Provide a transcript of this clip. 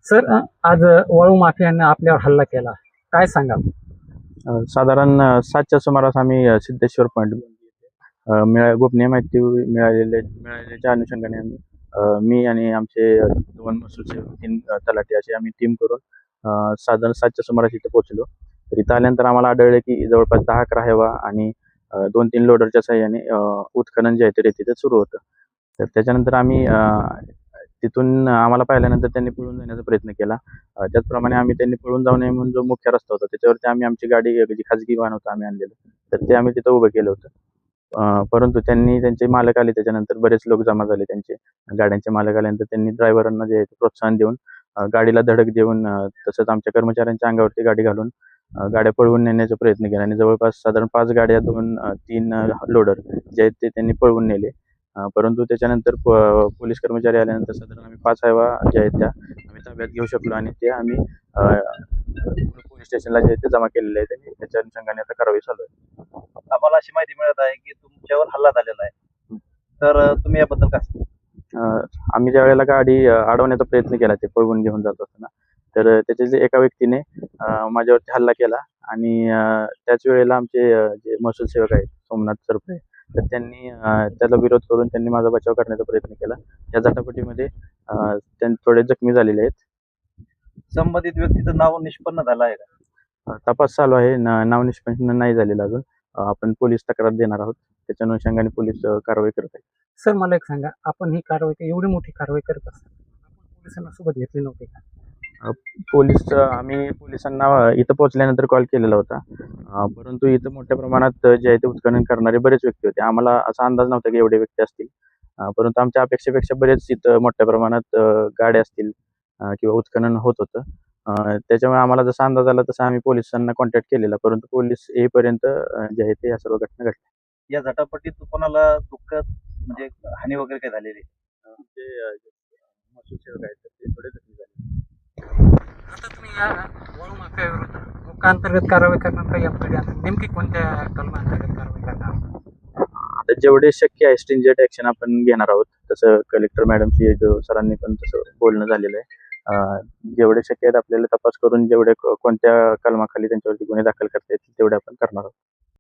Sir आज वाळू माफियांनी आपल्यावर हल्ला केला, काय सांगाल? साधारण 7च्या सुमारास आम्ही सिद्धेश्वर पॉईंट गोपनीय माहिती मिळालेल्या अनुषंगाने आम्ही मी आणि आमचे 2 महसूल सेवक, 3 तलाठी अशी आम्ही टीम करून साधारण 7च्या सुमारास इथे पोहोचलो. तर इथं आल्यानंतर आम्हाला आढळलं की जवळपास 10-11 हेवा आणि 2-3 लोडरच्या साहाय्याने उत्खनन जे आहे ते रेतीचं सुरू होतं. तर त्याच्यानंतर आम्ही तिथून आम्हाला पाहिल्यानंतर त्यांनी पळून जाण्याचा प्रयत्न केला. त्याचप्रमाणे आम्ही त्यांनी पळून जाऊ नये म्हणून जो मुख्य रस्ता होता त्याच्यावरती आम्ही आमची गाडी, जी खाजगी वाहन होतं आम्ही आणलेलं, तर ते आम्ही तिथं उभं केलं होतं. परंतु त्यांचे मालक आले, त्याच्यानंतर बरेच लोक जमा झाले, त्यांचे गाड्यांचे मालक आल्यानंतर त्यांनी ड्रायव्हरांना जे आहे ते प्रोत्साहन देऊन गाडीला धडक देऊन तसंच आमच्या कर्मचाऱ्यांच्या अंगावरती गाडी घालून गाड्या पळवून नेण्याचा प्रयत्न केला आणि जवळपास साधारण 5 गाड्या, 2-3 लोडर जे आहेत ते त्यांनी पळवून नेले. परंतु त्याच्यानंतर पोलीस कर्मचारी आल्यानंतर साधारण आम्ही 5 हैवा ज्या आहेत त्या आम्ही ताब्यात घेऊ शकलो आणि ते आम्ही पोलीस स्टेशनला जे आहे ते जमा केलेले आहेत आणि त्याच्या अनुषंगाने आता कारवाई चालू आहे. आम्हाला अशी माहिती मिळत आहे की तुमच्यावर हल्ला झालेला आहे, तर तुम्ही याबद्दल काय सांगाल? आम्ही ज्या वेळेला गाडी अडवण्याचा प्रयत्न केला ते पळवून घेऊन जात असताना, तर त्याच्यातल्या एका व्यक्तीने माझ्यावरती हल्ला केला आणि त्याच वेळेला आमचे जे महसूल सेवक आहेत सोमनाथ सरपळे, तर त्यांनी त्याला विरोध करून त्यांनी माझा बचाव करण्याचा प्रयत्न केला. या झटापटीमध्ये त्यांनी थोडे जखमी झालेले आहेत. संबंधित व्यक्तीचं नाव निष्पन्न झालं आहे का? तपास चालू आहे. नाव निष्पन्न नाही झालेलं अजून. आपण पोलीस तक्रार देणार आहोत. त्याच्या अनुषंगाने पोलीस कारवाई करत आहेत. सर मला एक सांगा, आपण ही कारवाई, एवढी मोठी कारवाई करत असताना आपण पोलिसांना सोबत घेतली नव्हती का? आम्ही पोलिसांना इथं पोहोचल्यानंतर कॉल केलेला होता. परंतु इथं मोठ्या प्रमाणात जे आहे ते उत्खनन करणारे बरेच व्यक्ती होते. आम्हाला असा अंदाज नव्हता की एवढे व्यक्ती असतील. परंतु आमच्या अपेक्षेपेक्षा बरेच इथं मोठ्या प्रमाणात गाड्या असतील किंवा उत्खनन होत होतं. त्याच्यामुळे आम्हाला जसा अंदाज आला तसा आम्ही पोलिसांना कॉन्टॅक्ट केलेला, परंतु पोलीस येईपर्यंत जे आहे ते या सर्व घटना घडल्या. या झटापटीत कोणाला दुःख म्हणजे हानी वगैरे काय झालेली? आमचे महसूल सेवक आहेत ते थोडे जखमी झाले. आता तुम्ही या वाळू माफियाविरुद्ध मुखांतर्गत कारवाई करणार का? यापुढे आता नेमकी कोणत्या कलमांतर्गत कारवाई करणार? आता जेवढे शक्य आहे स्ट्रिंजेंट ऍक्शन आपण घेणार आहोत. तसं कलेक्टर मॅडमशी सरांनी पण तसं बोलणं झालेलं आहे. जेवढे शक्य आहेत आपल्याला तपास करून जेवढे कोणत्या कलमाखाली त्यांच्यावरती गुन्हे दाखल करता येतील तेवढे आपण करणार आहोत.